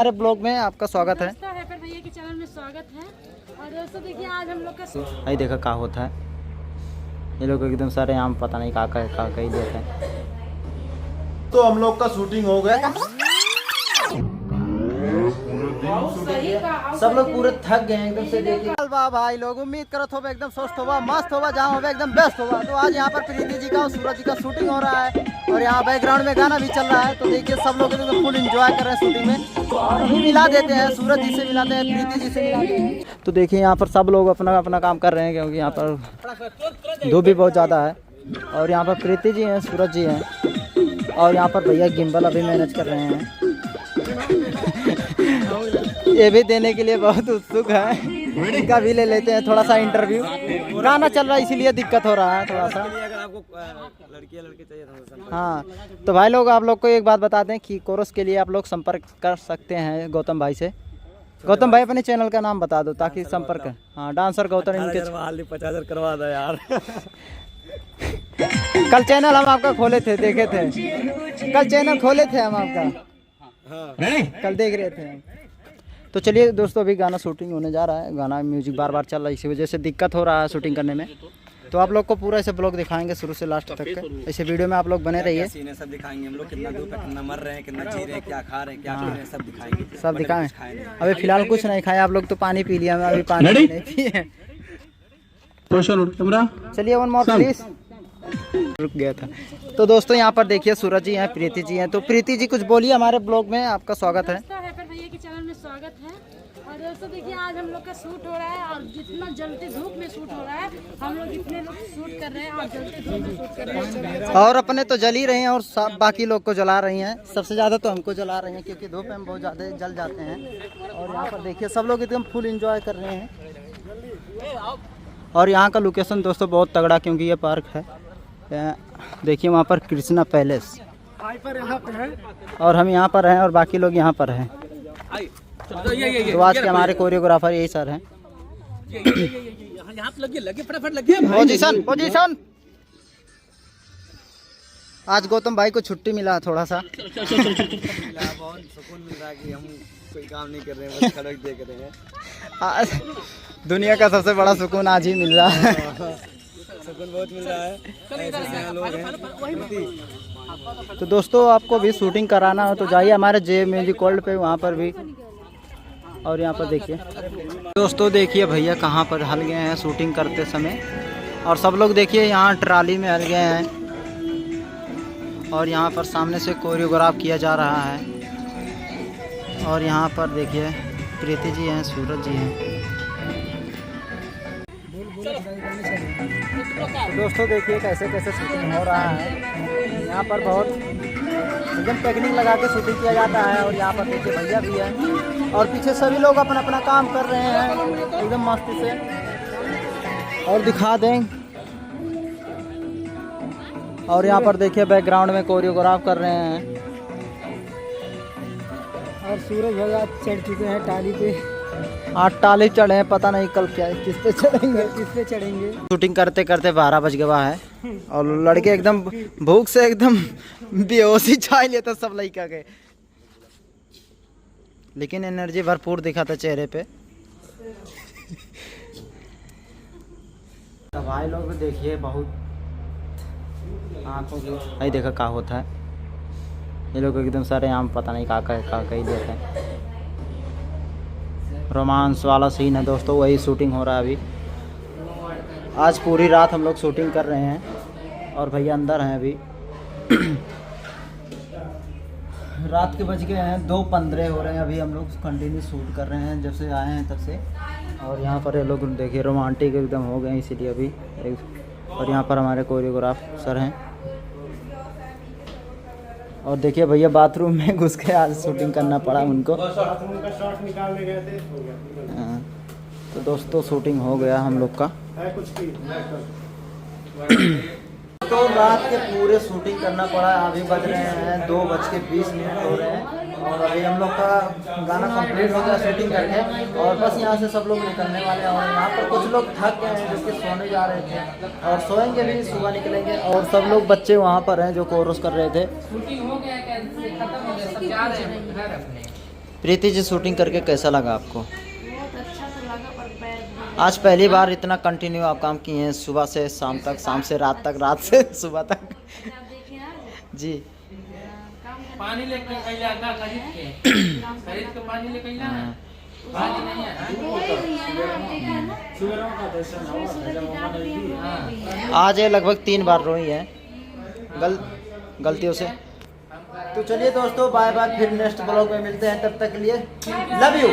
हमारे ब्लॉग में आपका स्वागत है। भैया के चैनल में स्वागत है। और दोस्तों देखिए आज हम लोग का नहीं देखा क्या होता है, ये लोग एकदम सारे यहाँ पता नहीं का ही देते हैं। तो हम लोग का शूटिंग हो गया, सब लोग पूरे थक गए एकदम से देखिए। भाई लोग उम्मीद करो हो एकदम स्वस्थ होगा, मस्त होगा, जहाँ होगा एकदम बेस्ट होगा। तो आज यहाँ पर प्रीति जी का और सूरज जी का शूटिंग हो रहा है और यहाँ बैकग्राउंड में गाना भी चल रहा है। तो देखिए सब लोग एकदम फुल एंजॉय कर रहे हैं शूटिंग में। और अभी मिला देते हैं, सूरज जी से मिलाते हैं, प्रीति जी से मिलाते हैं। तो देखिए यहाँ पर सब लोग अपना अपना काम कर रहे हैं क्योंकि यहाँ पर धूप भी बहुत ज़्यादा है। और यहाँ पर प्रीति जी हैं, सूरज जी हैं और यहाँ पर भैया गिम्बल अभी मैनेज कर रहे हैं। ये भी देने के लिए बहुत उत्सुक है। इनका भी ले लेते हैं थोड़ा सा इंटरव्यू। गाना चल रहा है इसीलिए दिक्कत हो रहा है थोड़ा सा। अगर आपको लड़के चाहिए तो हाँ तो भाई लोग आप लोग को एक बात बता दें कि कोरस के लिए आप लोग संपर्क कर सकते हैं गौतम भाई से। गौतम भाई अपने चैनल का नाम बता दो ताकि संपर्क। हाँ डांसर गौतम इनके 50,000 करवा दो यार। कल चैनल हम आपका खोले थे, देखे थे, कल चैनल खोले थे हम आपका, कल देख रहे थे हम। तो चलिए दोस्तों अभी गाना शूटिंग होने जा रहा है। गाना म्यूजिक बार बार चल रहा है, इसी वजह से दिक्कत हो रहा है शूटिंग करने में। तो आप लोग को पूरा ऐसे ब्लॉग दिखाएंगे शुरू से लास्ट तक का। ऐसे वीडियो में आप लोग बने रहिए। सीने सब दिखाएंगे हम लोग, कितना धूप है, कितना मर रहे हैं, कितना जी रहे हैं, क्या खा रहे हैं, क्या पी रहे हैं, सब दिखाएंगे। सब दिखाएं। अभी फिलहाल कुछ नहीं खाए आप लोग, तो पानी पी लिया, मैं अभी पानी नहीं पिए। चलिए वन मोर प्लीज। रुक गया था। तो दोस्तों यहाँ पर देखिए सूरज जी हैं, प्रीति जी हैं। तो प्रीति जी कुछ बोलिए, हमारे ब्लॉग में आपका स्वागत है। भैया के चैनल में स्वागत है। और दोस्तों देखिए आज हम लोग का शूट हो रहा है और जितना जलती धूप में शूट हो रहा है, हम लोग इतने लोग शूट कर रहे हैं और जलती धूप में शूट कर रहे हैं। और अपने तो जल ही रहे हैं और बाकी लोग को जला रही हैं। सबसे ज़्यादा तो हमको जला रही हैं क्योंकि धूप में हम बहुत ज़्यादा जल जाते हैं। और यहाँ पर देखिए सब लोग एकदम फुल एंजॉय कर रहे हैं। और यहाँ का लोकेशन दोस्तों बहुत तगड़ा, क्योंकि ये पार्क है। देखिए वहाँ पर कृष्णा पैलेस और हम यहाँ पर हैं और बाकी लोग यहाँ पर हैं। तो आज के हमारे कोरियोग्राफर यही सर हैं। Position position. आज गौतम भाई को छुट्टी मिला थोड़ा सा। बहुत सुकून मिल रहा है कि हम कोई काम नहीं कर रहे हैं, बस सड़क देख रहे हैं। आज दुनिया का सबसे बड़ा सुकून आज ही मिल रहा है। सुकून बहुत मिल रहा है, ऐसे से लोग हैं। तो दोस्तों आपको भी शूटिंग कराना हो तो जाइए हमारे जे म्यूजिक वर्ल्ड पे, वहाँ पर भी। और यहाँ पर देखिए दोस्तों, देखिए भैया कहाँ पर हल गए हैं शूटिंग करते समय। और सब लोग देखिए यहाँ ट्राली में हल गए हैं और यहाँ पर सामने से कोरियोग्राफ किया जा रहा है। और यहाँ पर देखिए प्रीति जी हैं, सूरज जी हैं। तो दोस्तों देखिए कैसे कैसे शूटिंग हो रहा है। यहाँ पर बहुत एकदम टेक्निक लगा के शूटिंग किया जाता है। और यहाँ पर देखिए भैया भी हैं और पीछे सभी लोग अपना अपना काम कर रहे हैं एकदम मस्ती से। और दिखा दें। और यहाँ पर देखिए बैकग्राउंड में कोरियोग्राफ कर रहे हैं। और सूरज भैया चढ़ चुके हैं टाली पे। 8 टाली चढ़े हैं, पता नहीं कल क्या किस पे चढ़ेंगे। शूटिंग करते करते 12 बज गया है और लड़के एकदम भूख से एकदम बेहोशी छा लेता सब लड़का के। लेकिन एनर्जी भरपूर दिखा था चेहरे पे। तो भाई लोग देखिए बहुत आँखों की नहीं देखा क्या होता है, ये लोग एकदम सारे यहाँ पता नहीं का ही देते हैं। रोमांस वाला सीन है दोस्तों, वही शूटिंग हो रहा है अभी। आज पूरी रात हम लोग शूटिंग कर रहे हैं और भैया अंदर हैं अभी। रात के बज गए हैं 2:15 हो रहे हैं। अभी हम लोग कंटिन्यू शूट कर रहे हैं जब से आए हैं तब से। और यहाँ पर ये लोग देखिए रोमांटिक एकदम हो गए इसीलिए अभी। और यहाँ पर हमारे कोरियोग्राफ सर हैं। और देखिए भैया बाथरूम में घुस के आज शूटिंग करना पड़ा उनको। तो दोस्तों शूटिंग हो गया हम लोग का। तो रात के पूरे शूटिंग करना पड़ा। अभी बज रहे हैं 2:20 हो रहे हैं और अभी हम लोग का गाना कंप्लीट हो गया शूटिंग करके। और बस यहाँ से सब लोग निकलने वाले हैं। और यहाँ पर कुछ लोग थक गए हैं जो कि सोने जा रहे थे और सोएंगे भी, सुबह निकलेंगे। और सब लोग बच्चे वहाँ पर हैं जो कोरस कर रहे थे। प्रीति जी शूटिंग करके कैसा लगा आपको? बहुत अच्छा तो लगा पर पैर आज पहली बार इतना कंटिन्यू आप काम किए हैं, सुबह से शाम तक, शाम से रात तक, रात से सुबह तक। आप देखिए ना जी काम पानी लेके कैला का खरीद के पानी लेके कैला हाँ। पानी नहीं है आज ये लगभग 3 बार रोई है गलतियों से। तो चलिए दोस्तों, बाय बाय, फिर नेक्स्ट ब्लॉग में मिलते हैं, तब तक के लिए लव यू।